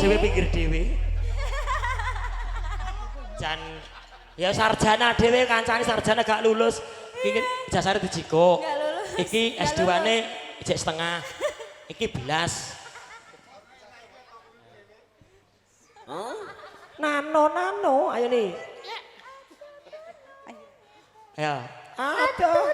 Dewe pinggir dewe. Jan ya sarjana dewe kancane sarjana gak lulus. Iki jasare dijiko. Iki S2-ne ijek setengah. Iki belas. Nano ayo nih. Ya. Aduh.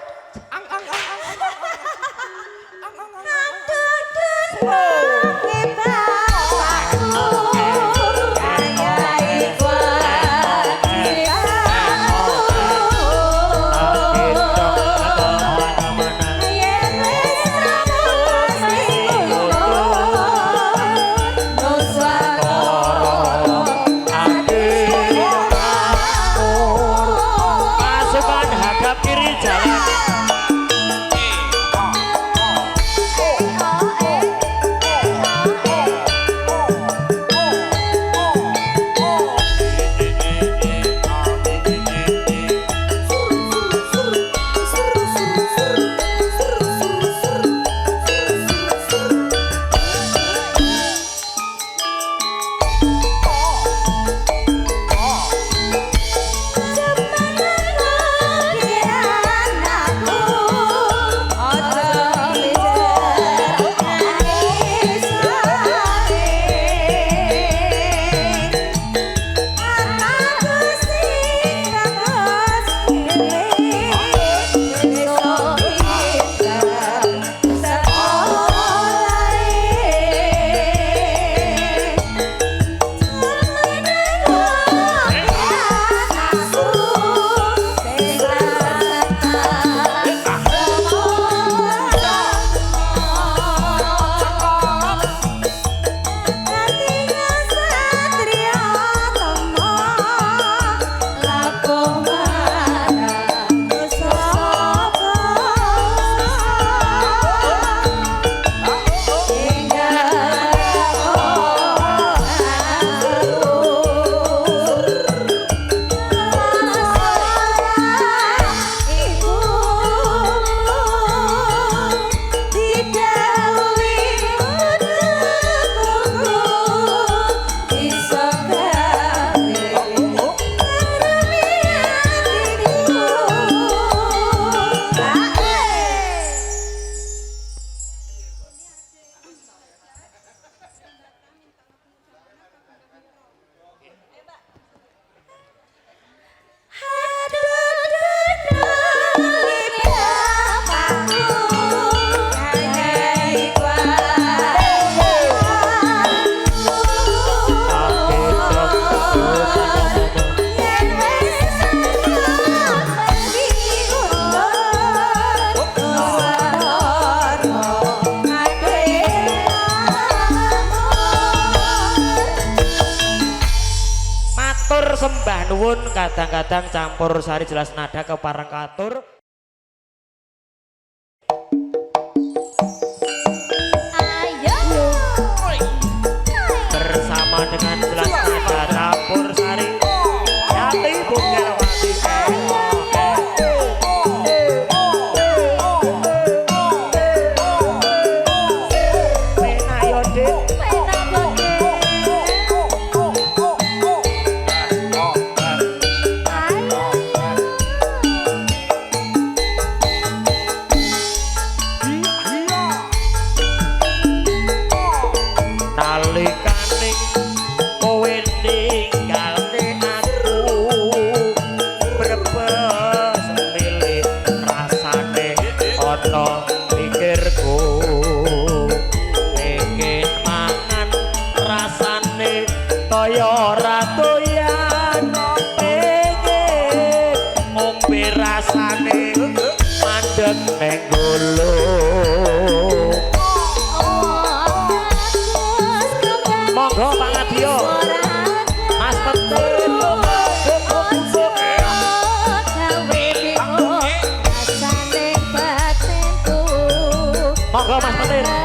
nuwun kadang-kadang campur sari jelas nada ke parang katur. Bersama dengan jelas nada campur sari Yati Bukirwati monggo Pak Ngadio Mas Petir monggo Mas Petir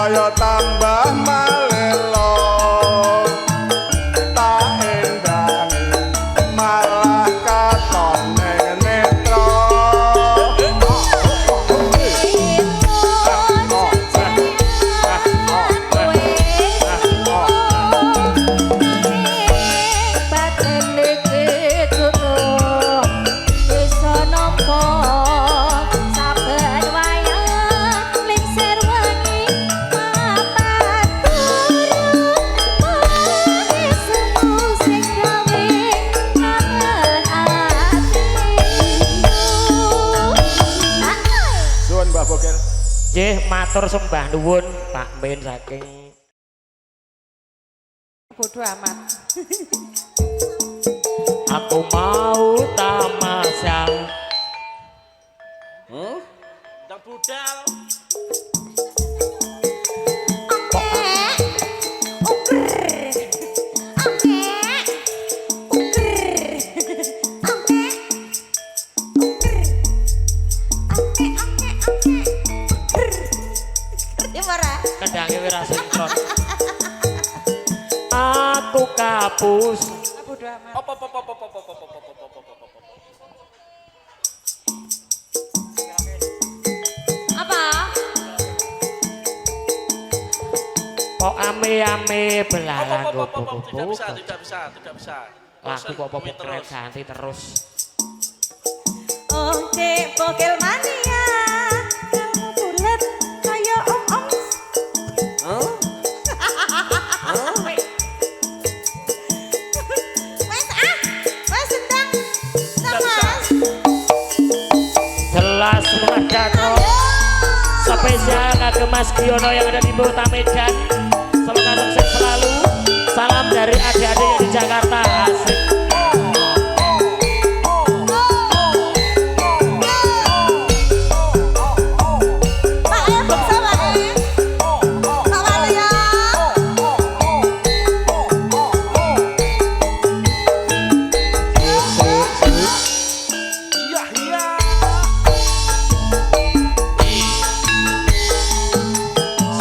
saya tambah malelo tak endangi malah katon ning netra Nggih, matur sembah nuwun Pak Men saking bodoh amat. Aku mau tamasya. Ndang budal. Kedange wira sinkron. Aku kapus. Bodoh amat. Apa? Kok ame-ame belalang Tidak bisa. Lagu kok popok keren ganti terus. Oh, Cek Bokil Mania. Kamu bulat kayak om-om. Wes sedang Mas. Jelas Madano. Spesial kagem Mas Giono yang ada di Kota Medan. Semoga sukses selalu. Salam dari adik-adik yang di Jakarta. Asik.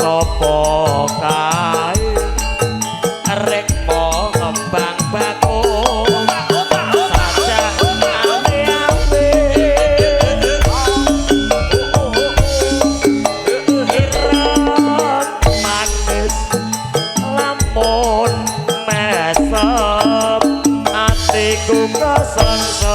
Sopo kae arek mo ngembang bakung saja ame-ame ireng manis lamun mesem atiku kesengsem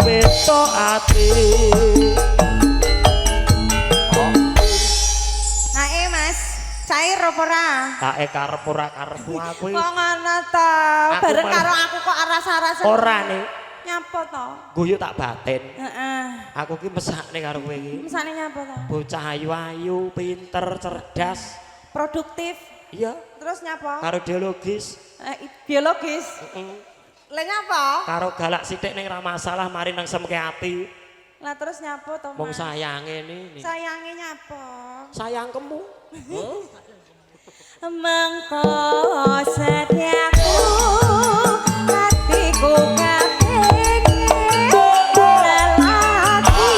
beto ati. Nae Mas, cair apa ora? Kae karep ora karepku aku. Kok ngono to? Bareng karo aku kok aras-arasan. Ora nih. Nyapa to? Guyu tak batin. Heeh. Aku ki mesakne karo kowe iki. Mesane nyapa to? Bocah ayu-ayu, pinter, cerdas, Produktif. iya. Terus nyapa? Karo ideologis. Biologis. Lah nyapa? Karo galak sithik ning ra masalah mari nang semke ati. Lah terus nyapa to? Wong sayange ini. Sayange nyapa? Sayangkemu. Mengko setiaku hatiku kapenge lelaki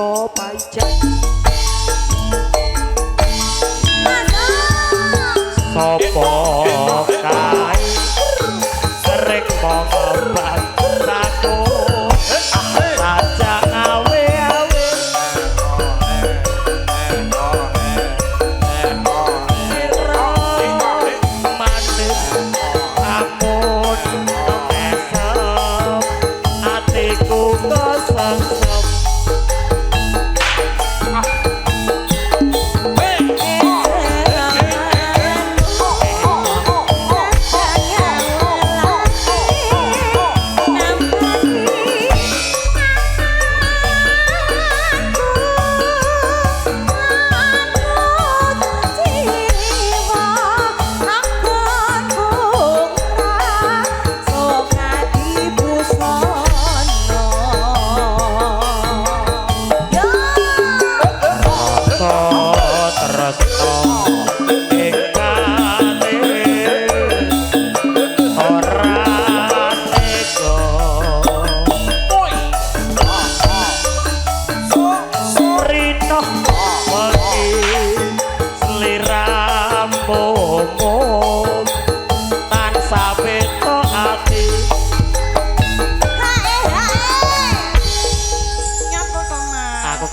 Iko paijan Sopo kae sering mongobat aku saja ngawe-awe manis amun esok atiku kesem-sem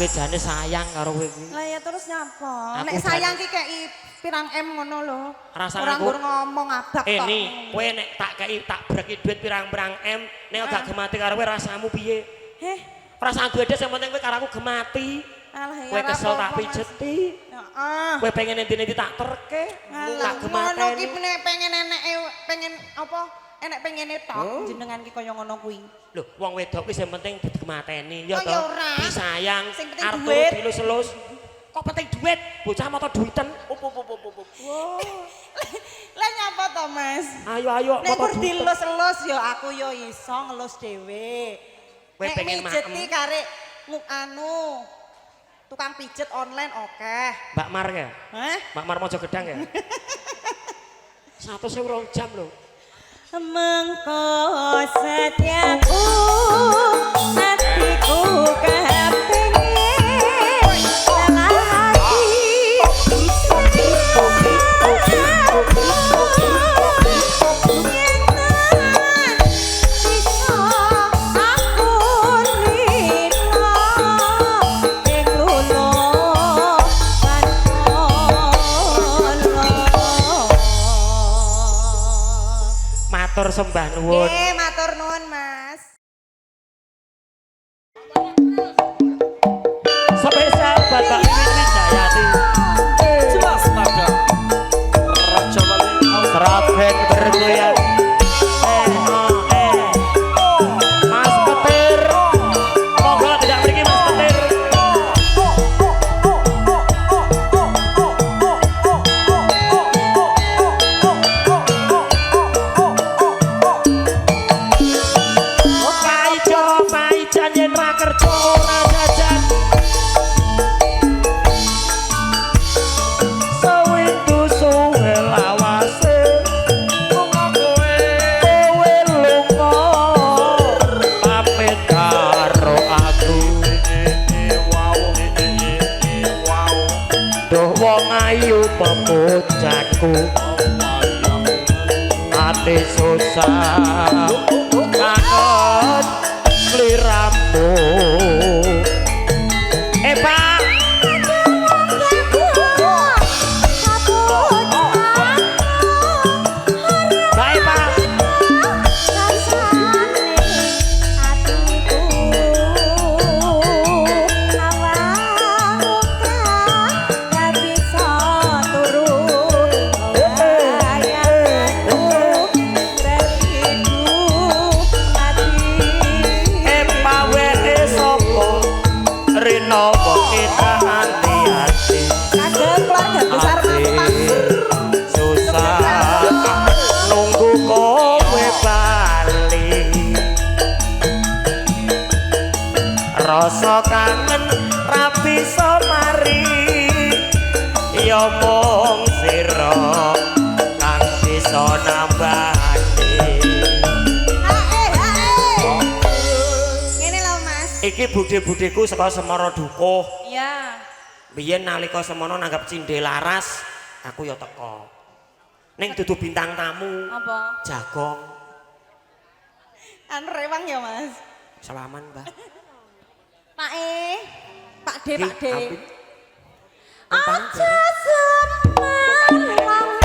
jane sayang karo kowe iki. Lah ya terus nyapa? Aku Nek sayang ki kei pirang M ngono lho. Ora nggur ngomong abak tok. Ini kowe nek tak kei tak breki duit pirang-pirang M, nek gak gemati karo kowe rasamu piye? Heh, Ora sang gede sing penting kowe karo aku gemati. alah ya. Kowe kesel tak pijeti. Heeh. Kowe pengen endi-endi tak terke. Tak Ngono ki gemateni. pengen pengen apa? Enek pengene tok jenengan ki kaya ngono kuwi. Lho, wong wedok ki sing penting digemateni ya Oh, to. ya ora. Disayang, Sing penting arep duit. dilus-elus. Kok penting duit? Bocah moto duiten. Lah nyapa to, Mas? Ayo Nek moto kur duiten. dilus-elus ya aku ya iso ngelus dhewe. Kowe Nek pengen mijeti maem. karek anu tukang pijet online oke. Mbak Mar ya? Hah? Mbak Mar Mojo Gedang ya? 100.000 jam lho. Mengko setiaku hatiku kepengin lelaki Matur sembah nuwun. Nggih, matur nuwun, Mas. Spesial Bapak Wiwin Wijayati. Jelas nada Raja Wali Seragen bergoyang. Mas Petir. Monggo tidak mriki Mas Petir. Paijan yen ra kerja ora jajan. Sewindu suwe lawase lunga kowe lunga pamit karo aku. Duh wong ayu pepujaku ati susah kangen sliramu. Pak baik Pak. Rino kita hati-hati susah nunggu kowe bali rasa kangen rapi somari ya mung sira kang bisa nambani. Ngene lho Mas. Iki Iki budhe-budheku saka Semara Dukuh. Iya. Biyen nalika semono nanggap cindhe laras, aku ya teko. Ning dudu bintang tamu. Apa? Jagong. Kan rewang ya, Mas. Salaman, Mbah. Pak Pak D, Pak D. Aja semangat.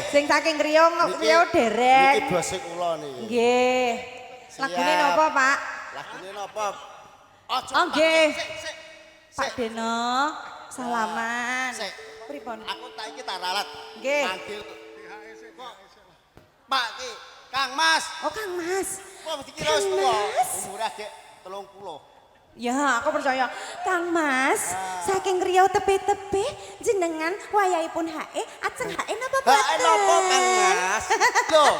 Sing saking Riau derek. Niki bose kula niki. Nggih. Lagune napa, Pak? Lagune napa? Oh nggih. Pak Deno, salaman. Pripun? Aku tak iki tak ralat. Nggih. Manggil. Pak iki, Kang Mas. Oh, Kang Mas. Kok mesti kira wis tuwa? Umure Dek 30. Ya, aku percaya. Kang Mas, saking Riau tepe-tepe jenengan wayahipun HE, ajeng HE napa boten? HE napa Kang Mas? Lho.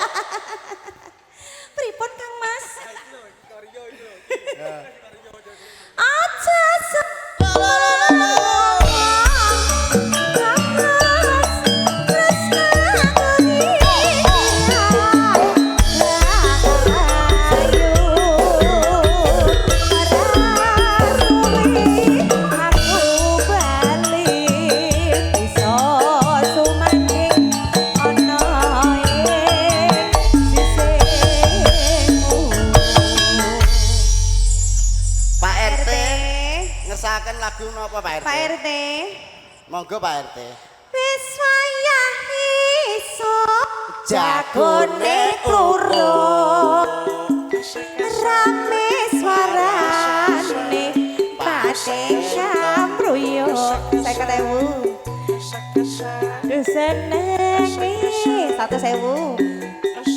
Pripun Kang Mas? Aja lagu napa Pak RT? Pak RT. Monggo Pak RT. Wis wayah iso jagone kluruk. Rame suarane pating samruyuk. 50.000. Senengi 100.000.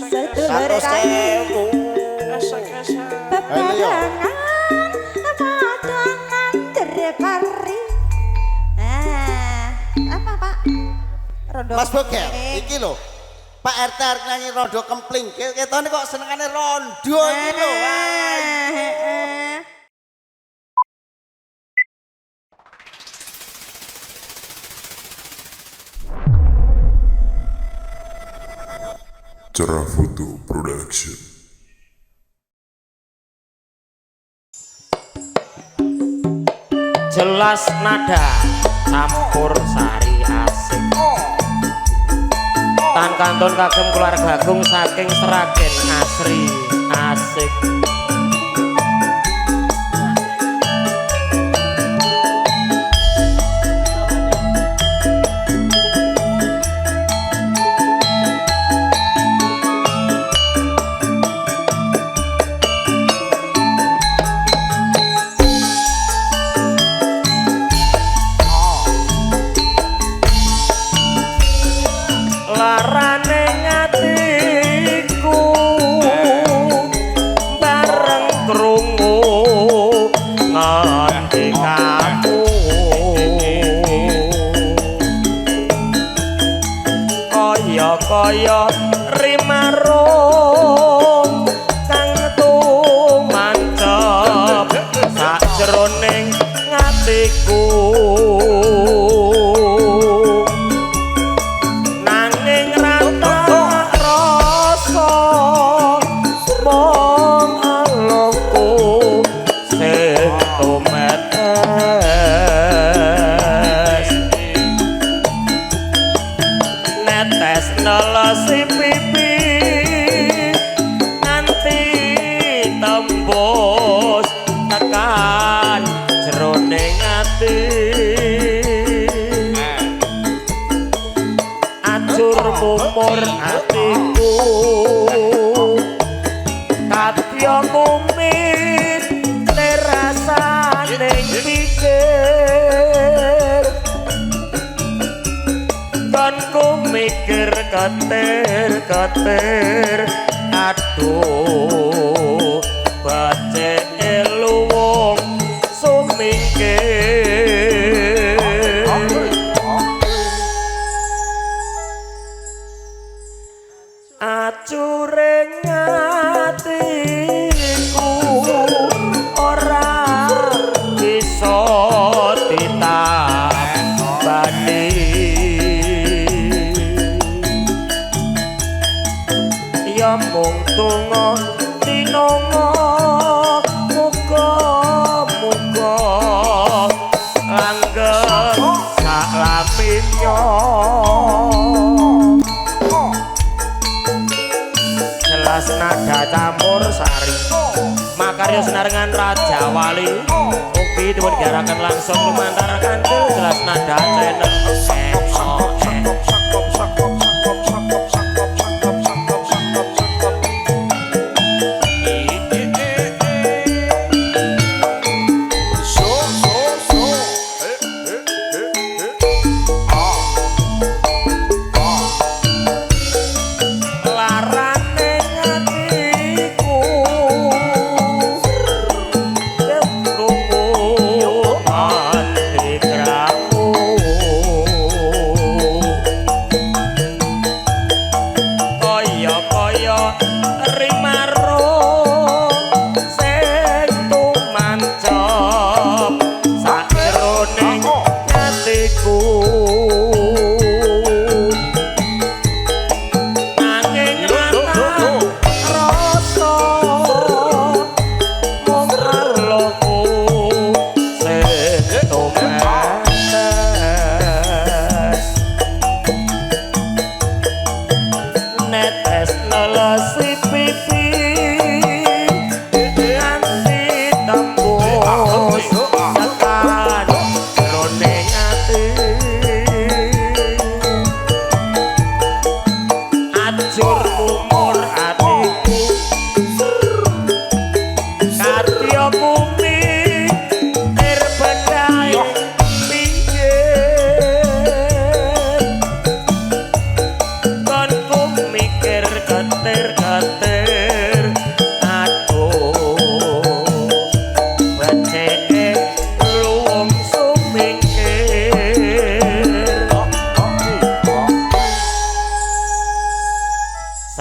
Sedulur kami. Peperangan Pari. Apa Pak? Rondo. Mas Bogel, iki lho. Pak RT arep nyanyi rondo kempling. Ketone kok senengane rondo iki lho. Cerah Foto Production. Jelas nada campur sari asik Tan kantun kagem keluarga agung saking Sragen Asri asik. Larane ngatiku bareng krungu nganti kamu kaya rimarung kang tumancep sajroning ngatiku. Nelesi pipi nganti tembus tekan jroning ati ajur mumur atiku katya kumit terasane pikir ku mikir katir aduh bacek eluwung sumingkir acuring atiku ora bisa ditambani. Ya mung donga dinonga muga-muga langgeng saklaminyo jelas nada campur sari makarya senarengan Raja Wali ugi dipun garaken langsung lumantar kanthi jelas nada channel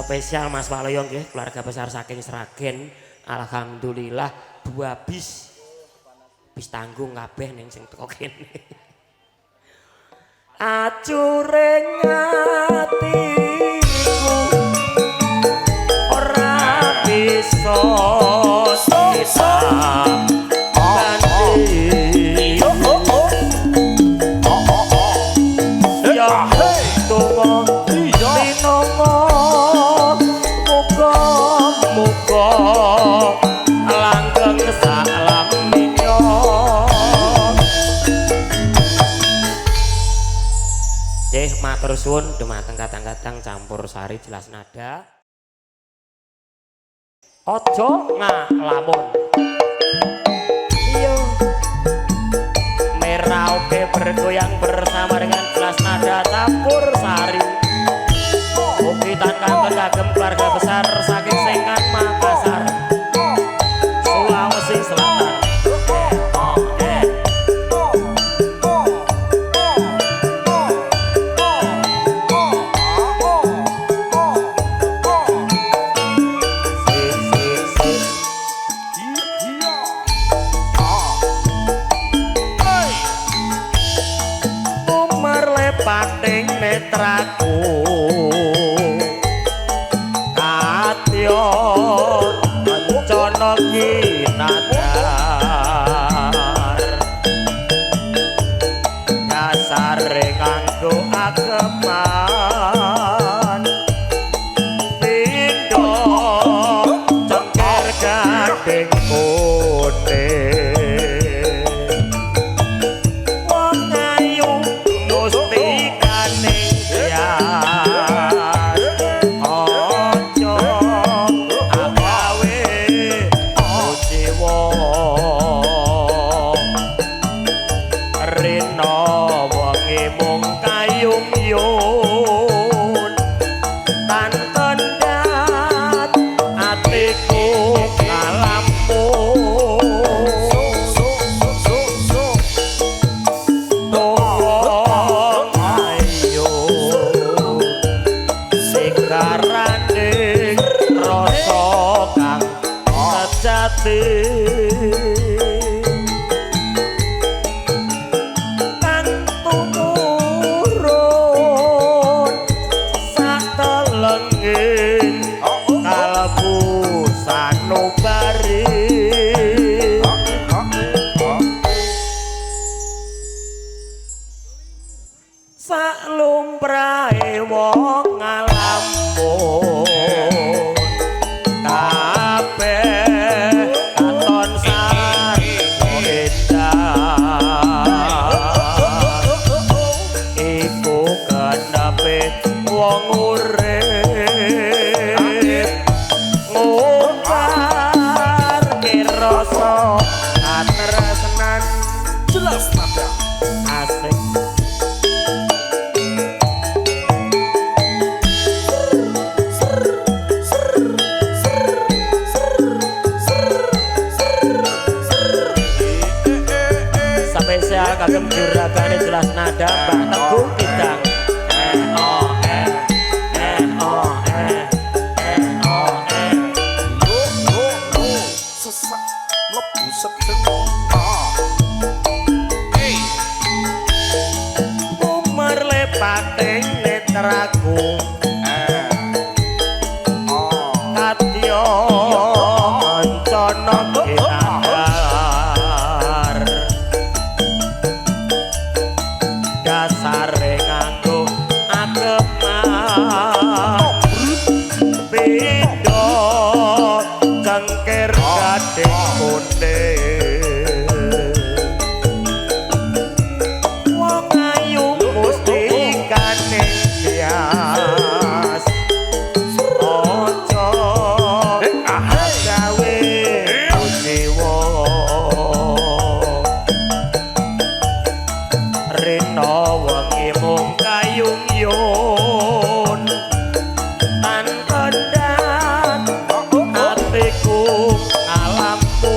spesial Mas Waloyo nggih keluarga besar saking Sragen. Alhamdulillah 2 bis tanggung kabeh ning sing teko kene. Acuring atiku ora bisa ditambani. matur suwun dumateng kadang-kadang campur sari jelas nada. Ojo ngalamun. Iyo. Merauke bergoyang bersama dengan jelas nada campur sari. Ukitan kangen kagem keluarga besar saking Sengan Makassar, Sulawesi Selatan. Pating netraku katya kencana kinadar dasare nganggo ageman pindha cengker gading kote kang tumurun satelenging kalbu sanubari salumprahe wong ngalamun wong urip ngombar rasa katresnan jelas nada asik sampai saya kagem juragane jelas nada Mbah Teguh Kidang. Pating netraku katya kancana kinadar dasare nganggo ageman pindha cengker gading konde tanpa dan hatiku alamku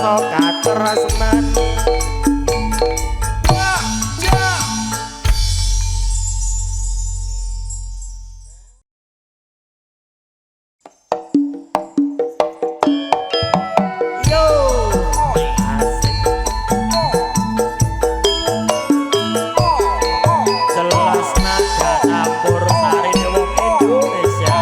rasa katresnan yo asik jelas nada campur sari wong Indonesia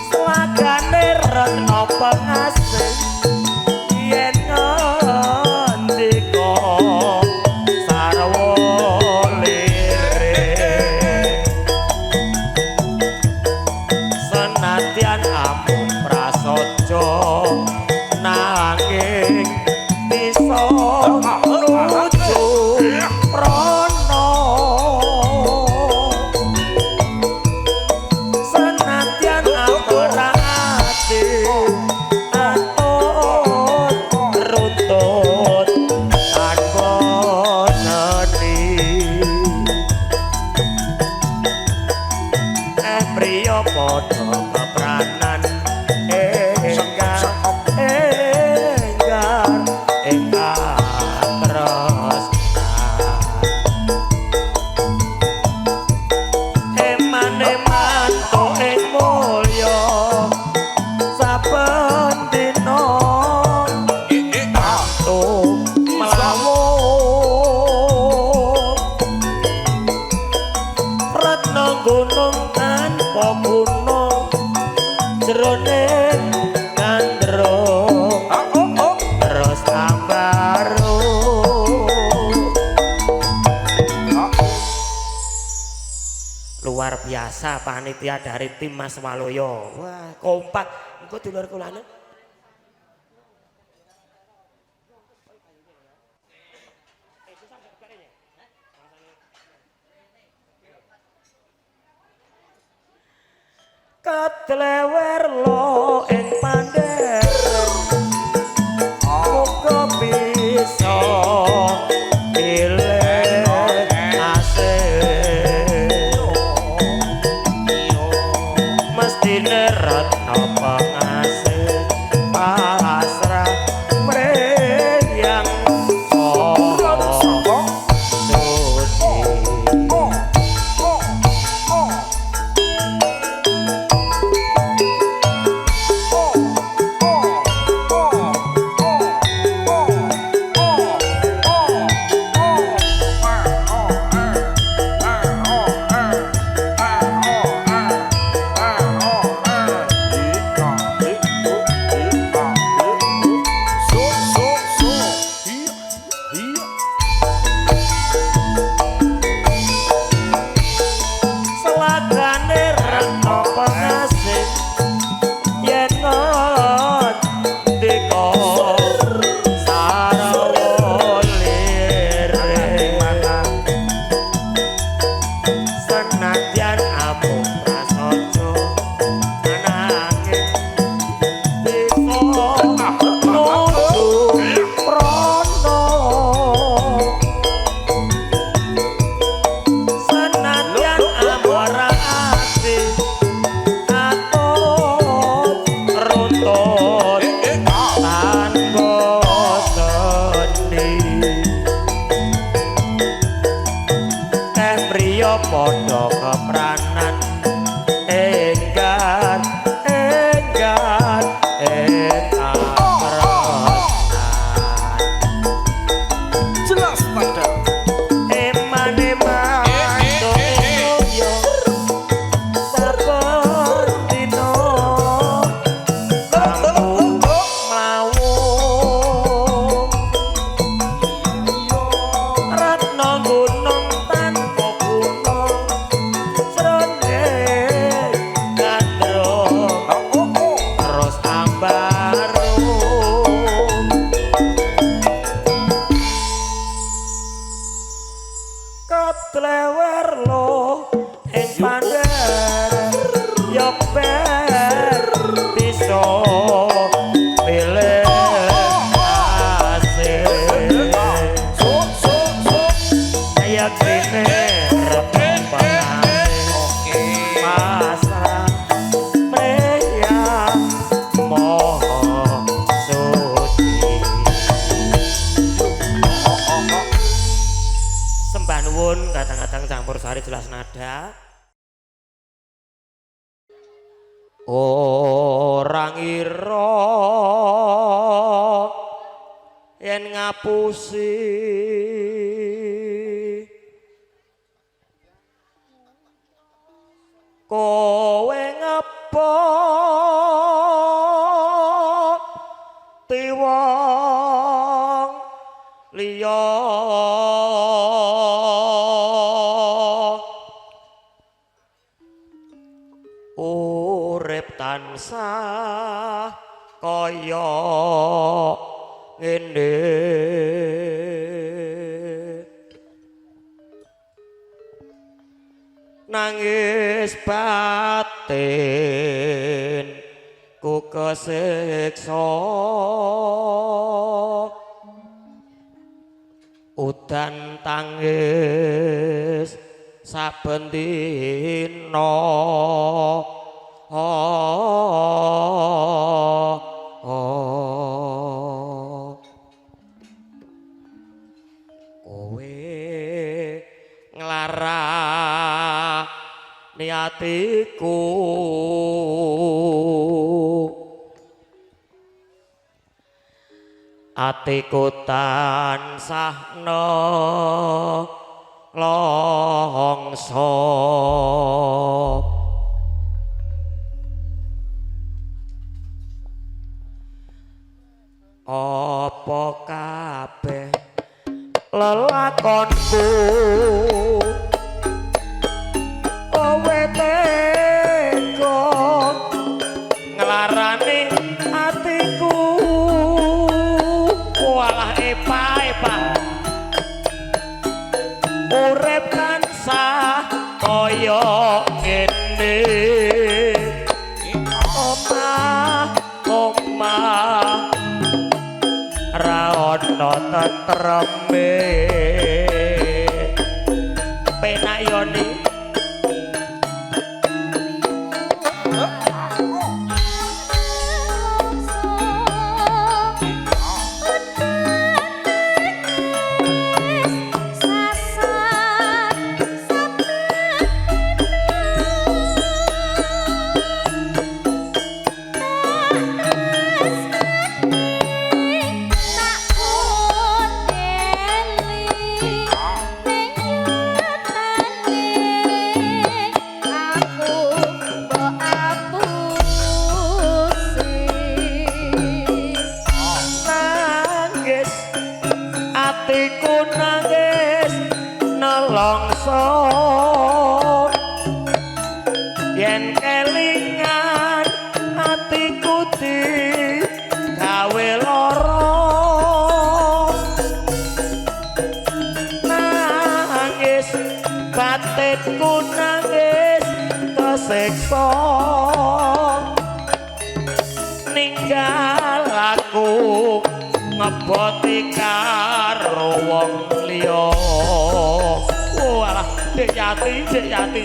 Selagane retno pengasih yen ngendika sarwa lirik senadyan amung prasaja nanging bisa nuju prana senadyan ora ati atut runtut tanpa seni priya padha kepranan enggar tresnan eman-eman tok ing mulya saben dina atuh mlawuh retno gunung tanpa gunung jroning gandrung terus ambaru luar biasa panitia dari tim Mas Waloyo. Wah, kompak. Engko dulur kulane. Katlewer lo ing pandher. Muga bisa pilih asih. Mestine retno pengasih pasrah mriyang selagane retno pengasih yen ngendika sarwa lirik senadyan amung prasaja nanging bisa nuju prana senadyan amora ati atut runtut tanpa seni priya padha kepranan enggar Jelas pada eman-eman doyo saben dina kampung mlawuh retno gunung tanpa gunung jroning gandrung terus ambaru katlewer lo ing pandher Lestari jelas nada. Orang ira yen ngapusi kowe ngapa tiwong liya urip tansah kaya ngene nangis batin ku kesiksa udan tangis saben dina kowe nglarani atiku atiku tansah longso apa kabeh lelakonku kowe tega nglarani atiku walah epa urip tansah kaya ngene omah ra ono tentreme penak yoni atiku nangis nelongso yen kelingan atiku digawe lara nangis batinku nangis kesiksa ninggal aku ngeboti karo wong liya walah Dek Yati Dek Yati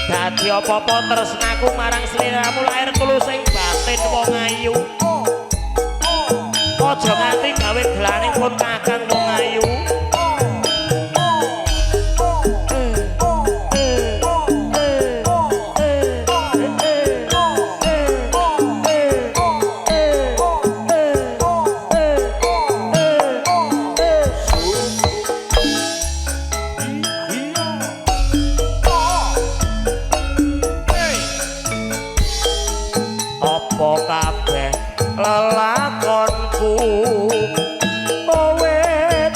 dadi apa-apa tresnaku marang sliramu lair tulusing batin wong ayu aja nganti gawe gelaning pun kakang wong ayu apa kabeh lelakonku kowe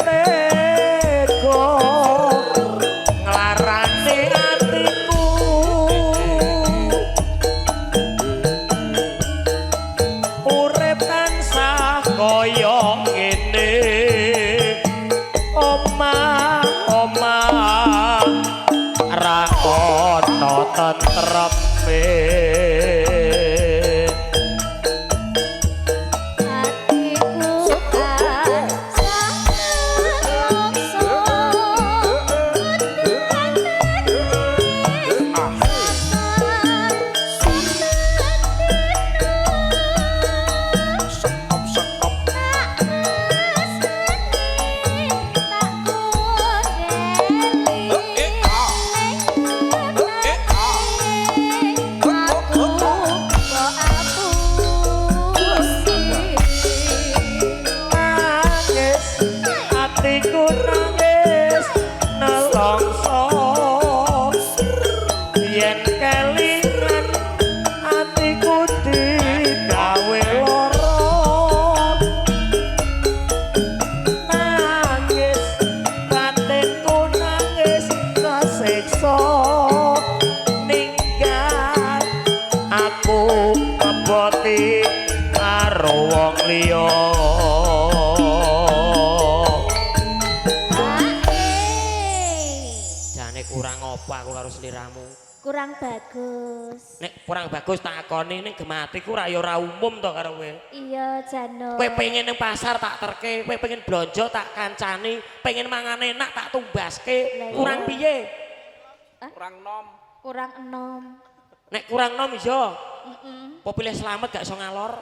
tega nglarani atiku urip kaya ngene omah ra ana tentreme kurang bagus. Nek kurang bagus takoni ning gematiku ra ya ora umum to karo kowe. Iya, Jano. Kowe pengen ning pasar tak terke, kowe pengen blonjo tak kancani, pengen mangan enak tak tumbaske. Kurang piye? Kurang nom. Kurang enom. Nek kurang nom iya. Apa pilih selamat gak iso ngalor?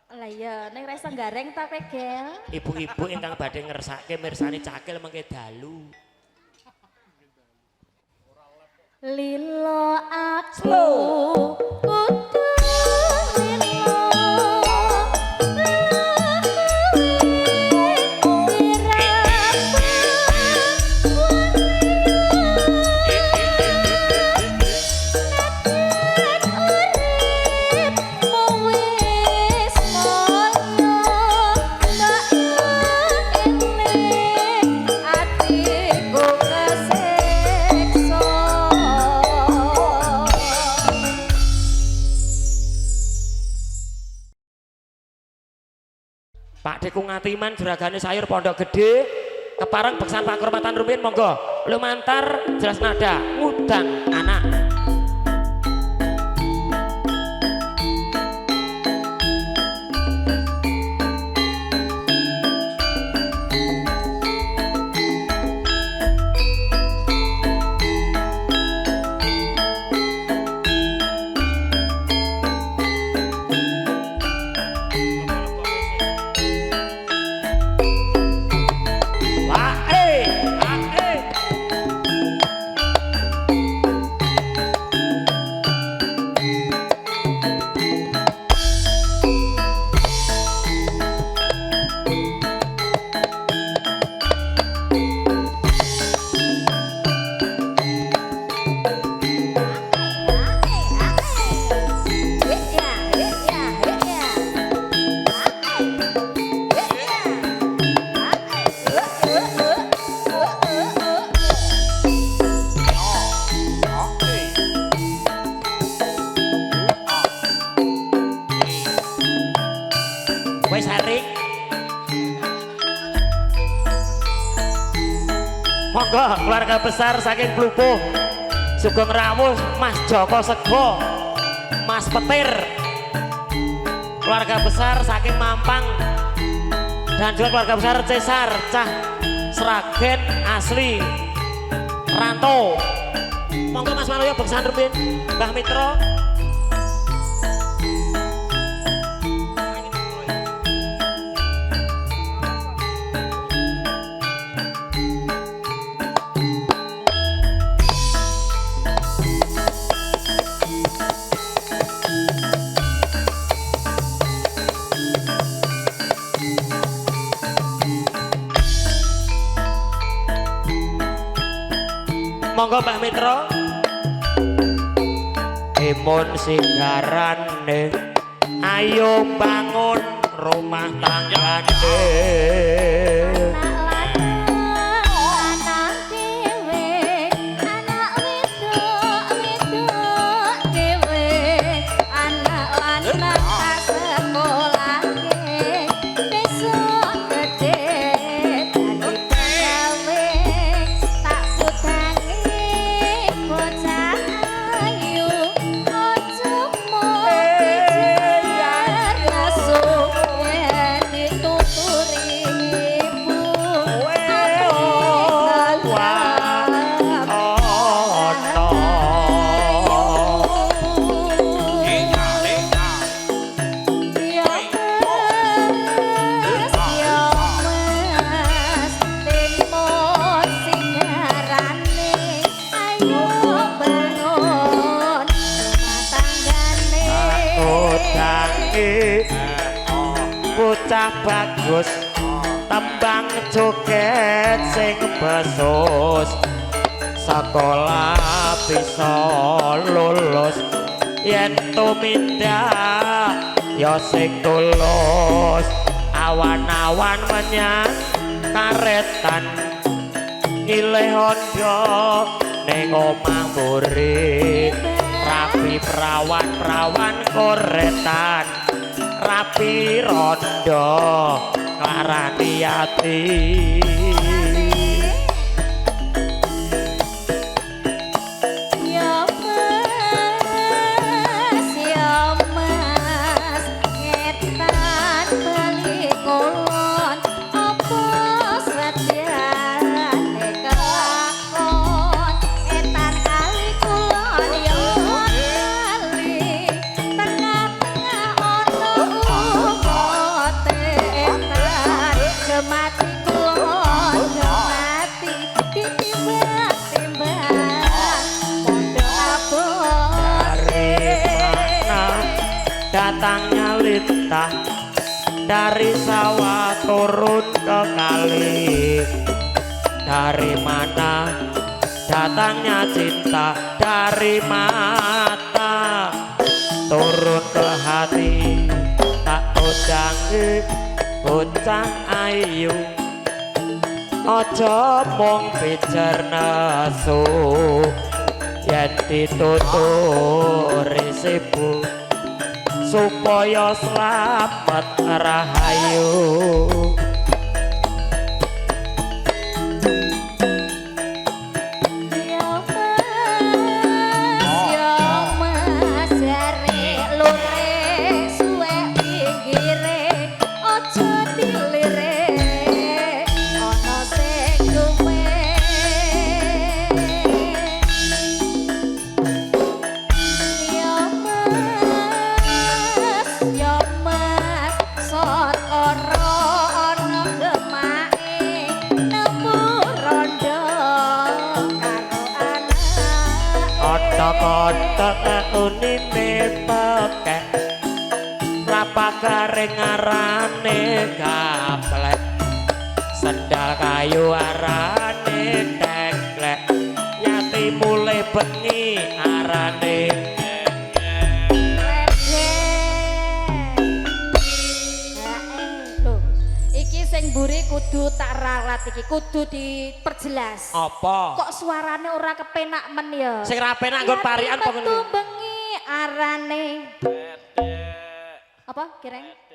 Lah iya, ning ra iso gareng ta pegel. Ibu-ibu ingkang badhe ngersake mirsani cakil mengke dalu. Lilo aku kudu Pak Deku Ngatiman juragane sayur Pondok Gede kepareng beksan Pak Kehormatan Rumiyin monggo lumantar jelas nada ngudang anak. Wes Haring. Monggo keluarga besar saking Plupuh, Sugeng Rawuh, Mas Joko Sego, Mas Petir. Keluarga besar saking Mampang dan juga keluarga besar Cesar, Cah Sragen asli Ranto. Monggo Mas Waluyo beksan rumiyin, Mbah Mitra. Monggo Mbak Mitra. Imun singgarane ayo bangun rumah tanggane. Anak ngodangi bocah bagus tembang joget sing besus sekolah bisa lulus yen tumindak ya sing tulus awan-awan menyang karetan ngilih hondo ning omah murid rapi perawan-perawan koretan rapi rondo nglarani ati datangnya lintah dari sawah turun ke kali dari mana datangnya cinta dari mata turun ke hati tak udangi bocah ayu ojo mung pijer nesu yen dituturi sibu supaya selamat rahayu kotak unine pekek rapa garing arane gaplek sendal kayu arane teklek yati mulai bengi arane iki sing mburi kudu tak ralat iki kudu diperjelas. apa Kok suarane ora kepenak men ya? sing ra penak nggon parian apa ngene bengi arane. Apa kireng?